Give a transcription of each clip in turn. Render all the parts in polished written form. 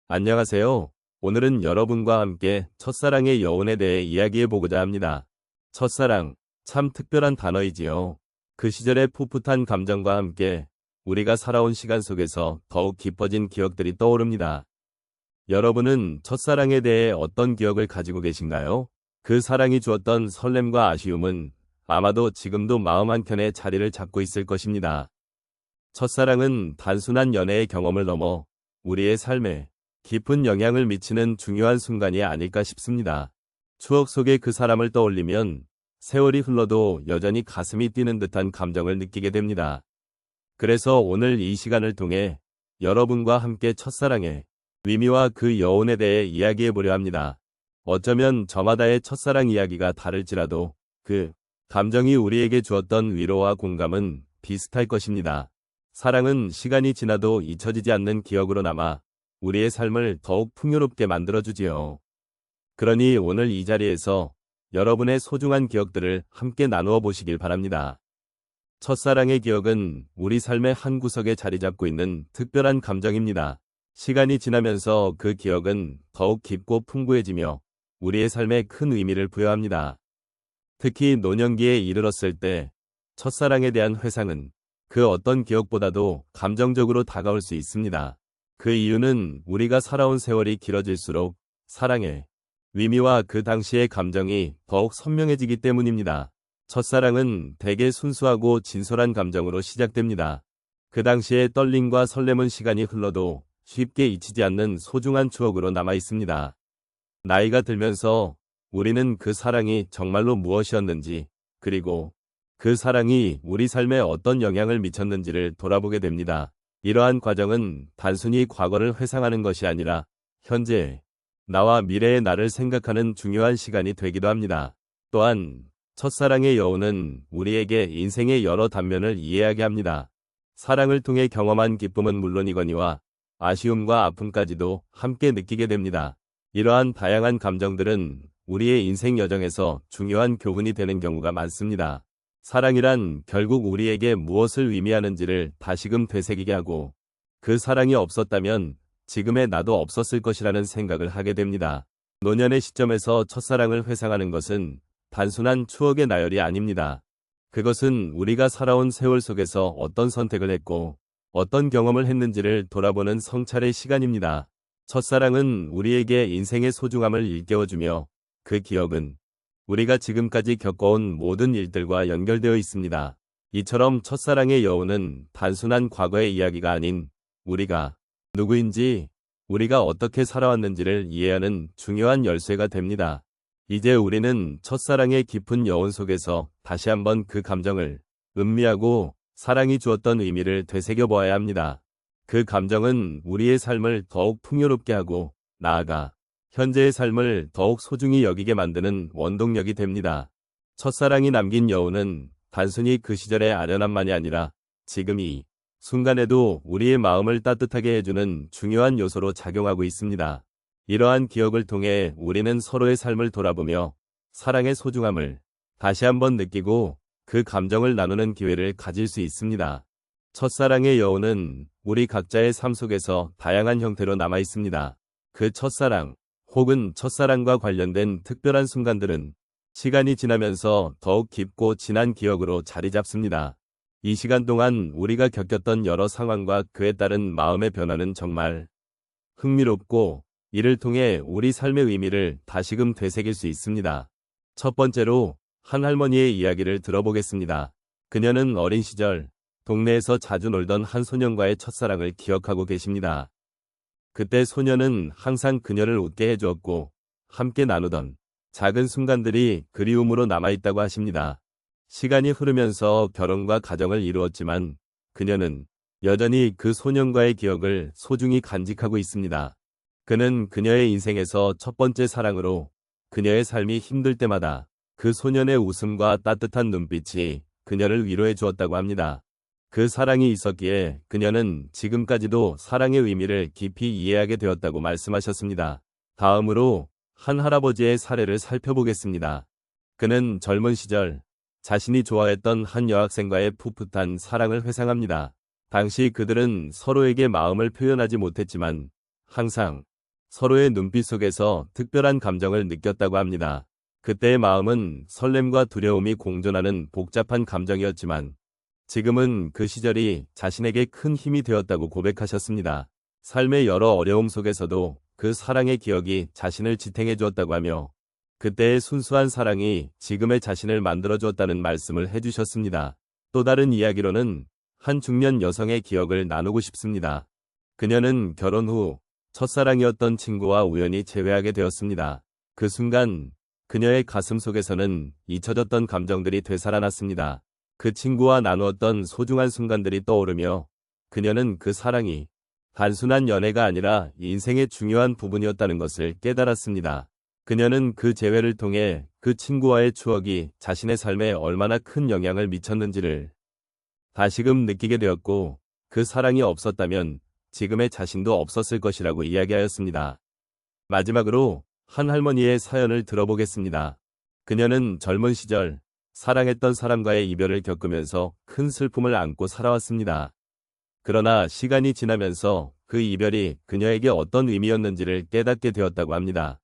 안녕하세요. 오늘은 여러분과 함께 첫사랑의 여운에 대해 이야기해보고자 합니다. 첫사랑, 참 특별한 단어이지요. 그 시절의 풋풋한 감정과 함께 우리가 살아온 시간 속에서 더욱 깊어진 기억들이 떠오릅니다. 여러분은 첫사랑에 대해 어떤 기억을 가지고 계신가요? 그 사랑이 주었던 설렘과 아쉬움은 아마도 지금도 마음 한켠에 자리를 잡고 있을 것입니다. 첫사랑은 단순한 연애의 경험을 넘어 우리의 삶에 깊은 영향을 미치는 중요한 순간이 아닐까 싶습니다. 추억 속의 그 사람을 떠올리면 세월이 흘러도 여전히 가슴이 뛰는 듯한 감정을 느끼게 됩니다. 그래서 오늘 이 시간을 통해 여러분과 함께 첫사랑의 의미와 그 여운에 대해 이야기해 보려 합니다. 어쩌면 저마다의 첫사랑 이야기가 다를지라도 그 감정이 우리에게 주었던 위로와 공감은 비슷할 것입니다. 사랑은 시간이 지나도 잊혀지지 않는 기억으로 남아 우리의 삶을 더욱 풍요롭게 만들어주지요. 그러니 오늘 이 자리에서 여러분의 소중한 기억들을 함께 나누어 보시길 바랍니다. 첫사랑의 기억은 우리 삶의 한 구석에 자리 잡고 있는 특별한 감정입니다. 시간이 지나면서 그 기억은 더욱 깊고 풍부해지며 우리의 삶에 큰 의미를 부여합니다. 특히 노년기에 이르렀을 때 첫사랑에 대한 회상은 그 어떤 기억보다도 감정적으로 다가올 수 있습니다. 그 이유는 우리가 살아온 세월이 길어질수록 사랑의 의미와 그 당시의 감정이 더욱 선명해지기 때문입니다. 첫사랑은 대개 순수하고 진솔한 감정으로 시작됩니다. 그 당시의 떨림과 설렘은 시간이 흘러도 쉽게 잊히지 않는 소중한 추억으로 남아 있습니다. 나이가 들면서 우리는 그 사랑이 정말로 무엇이었는지, 그리고 그 사랑이 우리 삶에 어떤 영향을 미쳤는지를 돌아보게 됩니다. 이러한 과정은 단순히 과거를 회상하는 것이 아니라 현재, 나와 미래의 나를 생각하는 중요한 시간이 되기도 합니다. 또한 첫사랑의 여운은 우리에게 인생의 여러 단면을 이해하게 합니다. 사랑을 통해 경험한 기쁨은 물론이거니와 아쉬움과 아픔까지도 함께 느끼게 됩니다. 이러한 다양한 감정들은 우리의 인생 여정에서 중요한 교훈이 되는 경우가 많습니다. 사랑이란 결국 우리에게 무엇을 의미하는지를 다시금 되새기게 하고 그 사랑이 없었다면 지금의 나도 없었을 것이라는 생각을 하게 됩니다. 노년의 시점에서 첫사랑을 회상하는 것은 단순한 추억의 나열이 아닙니다. 그것은 우리가 살아온 세월 속에서 어떤 선택을 했고 어떤 경험을 했는지를 돌아보는 성찰의 시간입니다. 첫사랑은 우리에게 인생의 소중함을 일깨워주며 그 기억은 우리가 지금까지 겪어온 모든 일들과 연결되어 있습니다. 이처럼 첫사랑의 여운은 단순한 과거의 이야기가 아닌 우리가 누구인지, 우리가 어떻게 살아왔는지를 이해하는 중요한 열쇠가 됩니다. 이제 우리는 첫사랑의 깊은 여운 속에서 다시 한번 그 감정을 음미하고 사랑이 주었던 의미를 되새겨보아야 합니다. 그 감정은 우리의 삶을 더욱 풍요롭게 하고 나아가 현재의 삶을 더욱 소중히 여기게 만드는 원동력이 됩니다. 첫사랑이 남긴 여운은 단순히 그 시절의 아련함만이 아니라 지금 이 순간에도 우리의 마음을 따뜻하게 해주는 중요한 요소로 작용하고 있습니다. 이러한 기억을 통해 우리는 서로의 삶을 돌아보며 사랑의 소중함을 다시 한번 느끼고 그 감정을 나누는 기회를 가질 수 있습니다. 첫사랑의 여운은 우리 각자의 삶 속에서 다양한 형태로 남아 있습니다. 그 첫사랑 혹은 첫사랑과 관련된 특별한 순간들은 시간이 지나면서 더욱 깊고 진한 기억으로 자리 잡습니다. 이 시간 동안 우리가 겪었던 여러 상황과 그에 따른 마음의 변화는 정말 흥미롭고 이를 통해 우리 삶의 의미를 다시금 되새길 수 있습니다. 첫 번째로 한 할머니의 이야기를 들어보겠습니다. 그녀는 어린 시절 동네에서 자주 놀던 한 소년과의 첫사랑을 기억하고 계십니다. 그때 소년은 항상 그녀를 웃게 해주었고 함께 나누던 작은 순간들이 그리움으로 남아있다고 하십니다. 시간이 흐르면서 결혼과 가정을 이루었지만 그녀는 여전히 그 소년과의 기억을 소중히 간직하고 있습니다. 그는 그녀의 인생에서 첫 번째 사랑으로 그녀의 삶이 힘들 때마다 그 소년의 웃음과 따뜻한 눈빛이 그녀를 위로해 주었다고 합니다. 그 사랑이 있었기에 그녀는 지금까지도 사랑의 의미를 깊이 이해하게 되었다고 말씀하셨습니다. 다음으로 한 할아버지의 사례를 살펴보겠습니다. 그는 젊은 시절 자신이 좋아했던 한 여학생과의 풋풋한 사랑을 회상합니다. 당시 그들은 서로에게 마음을 표현하지 못했지만 항상 서로의 눈빛 속에서 특별한 감정을 느꼈다고 합니다. 그때의 마음은 설렘과 두려움이 공존하는 복잡한 감정이었지만 지금은 그 시절이 자신에게 큰 힘이 되었다고 고백하셨습니다. 삶의 여러 어려움 속에서도 그 사랑의 기억이 자신을 지탱해 주었다고 하며 그때의 순수한 사랑이 지금의 자신을 만들어 주었다는 말씀을 해주셨습니다. 또 다른 이야기로는 한 중년 여성의 기억을 나누고 싶습니다. 그녀는 결혼 후 첫사랑이었던 친구와 우연히 재회하게 되었습니다. 그 순간 그녀의 가슴 속에서는 잊혀졌던 감정들이 되살아났습니다. 그 친구와 나누었던 소중한 순간들이 떠오르며 그녀는 그 사랑이 단순한 연애가 아니라 인생의 중요한 부분이었다는 것을 깨달았습니다. 그녀는 그 재회를 통해 그 친구와의 추억이 자신의 삶에 얼마나 큰 영향을 미쳤는지를 다시금 느끼게 되었고 그 사랑이 없었다면 지금의 자신도 없었을 것이라고 이야기하였습니다. 마지막으로 한 할머니의 사연을 들어보겠습니다. 그녀는 젊은 시절 사랑했던 사람과의 이별을 겪으면서 큰 슬픔을 안고 살아왔습니다. 그러나 시간이 지나면서 그 이별이 그녀에게 어떤 의미였는지를 깨닫게 되었다고 합니다.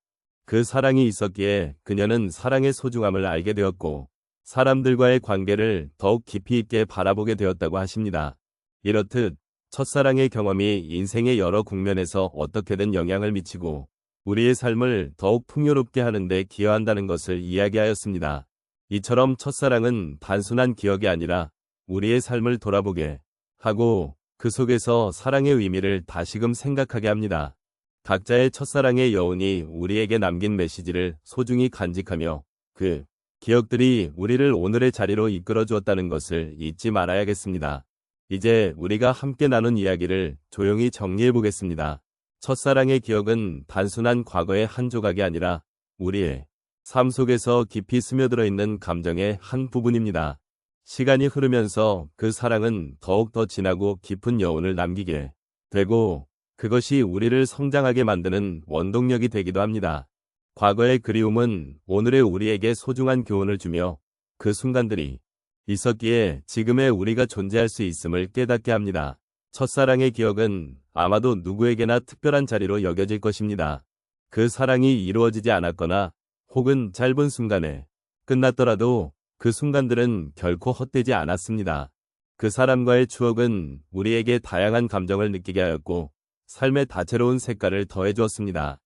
그 사랑이 있었기에 그녀는 사랑의 소중함을 알게 되었고 사람들과의 관계를 더욱 깊이 있게 바라보게 되었다고 하십니다. 이렇듯 첫사랑의 경험이 인생의 여러 국면에서 어떻게든 영향을 미치고 우리의 삶을 더욱 풍요롭게 하는 데 기여한다는 것을 이야기하였습니다. 이처럼 첫사랑은 단순한 기억이 아니라 우리의 삶을 돌아보게 하고 그 속에서 사랑의 의미를 다시금 생각하게 합니다. 각자의 첫사랑의 여운이 우리에게 남긴 메시지를 소중히 간직하며 그 기억들이 우리를 오늘의 자리로 이끌어 주었다는 것을 잊지 말아야겠습니다. 이제 우리가 함께 나눈 이야기를 조용히 정리해 보겠습니다. 첫사랑의 기억은 단순한 과거의 한 조각이 아니라 우리의 삶 속에서 깊이 스며들어 있는 감정의 한 부분입니다. 시간이 흐르면서 그 사랑은 더욱 더 진하고 깊은 여운을 남기게 되고 그것이 우리를 성장하게 만드는 원동력이 되기도 합니다. 과거의 그리움은 오늘의 우리에게 소중한 교훈을 주며 그 순간들이 있었기에 지금의 우리가 존재할 수 있음을 깨닫게 합니다. 첫사랑의 기억은 아마도 누구에게나 특별한 자리로 여겨질 것입니다. 그 사랑이 이루어지지 않았거나 혹은 짧은 순간에 끝났더라도 그 순간들은 결코 헛되지 않았습니다. 그 사람과의 추억은 우리에게 다양한 감정을 느끼게 하였고 삶의 다채로운 색깔을 더해주었습니다.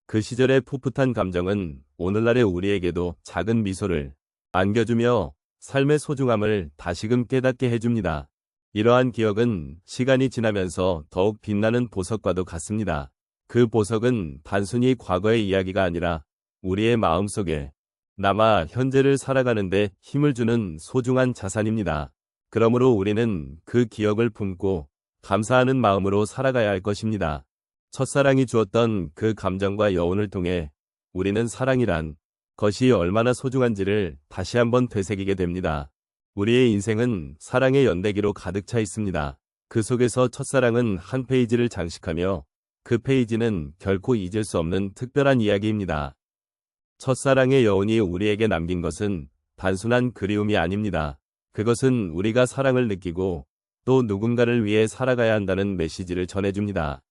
그 시절의 풋풋한 감정은 오늘날의 우리에게도 작은 미소를 안겨주며 삶의 소중함을 다시금 깨닫게 해줍니다. 이러한 기억은 시간이 지나면서 더욱 빛나는 보석과도 같습니다. 그 보석은 단순히 과거의 이야기가 아니라 우리의 마음속에 남아 현재를 살아가는데 힘을 주는 소중한 자산입니다. 그러므로 우리는 그 기억을 품고 감사하는 마음으로 살아가야 할 것입니다. 첫사랑이 주었던 그 감정과 여운을 통해 우리는 사랑이란 것이 얼마나 소중한지를 다시 한번 되새기게 됩니다. 우리의 인생은 사랑의 연대기로 가득 차 있습니다. 그 속에서 첫사랑은 한 페이지를 장식하며 그 페이지는 결코 잊을 수 없는 특별한 이야기입니다. 첫사랑의 여운이 우리에게 남긴 것은 단순한 그리움이 아닙니다. 그것은 우리가 사랑을 느끼고 또 누군가를 위해 살아가야 한다는 메시지를 전해줍니다.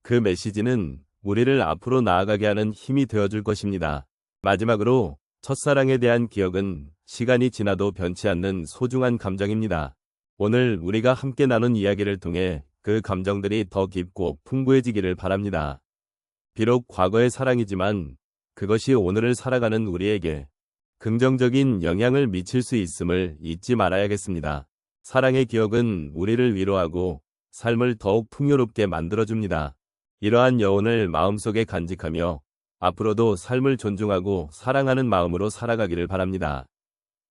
그 메시지는 우리를 앞으로 나아가게 하는 힘이 되어줄 것입니다. 마지막으로 첫사랑에 대한 기억은 시간이 지나도 변치 않는 소중한 감정입니다. 오늘 우리가 함께 나눈 이야기를 통해 그 감정들이 더 깊고 풍부해지기를 바랍니다. 비록 과거의 사랑이지만 그것이 오늘을 살아가는 우리에게 긍정적인 영향을 미칠 수 있음을 잊지 말아야겠습니다. 사랑의 기억은 우리를 위로하고 삶을 더욱 풍요롭게 만들어줍니다. 이러한 여운을 마음속에 간직하며 앞으로도 삶을 존중하고 사랑하는 마음으로 살아가기를 바랍니다.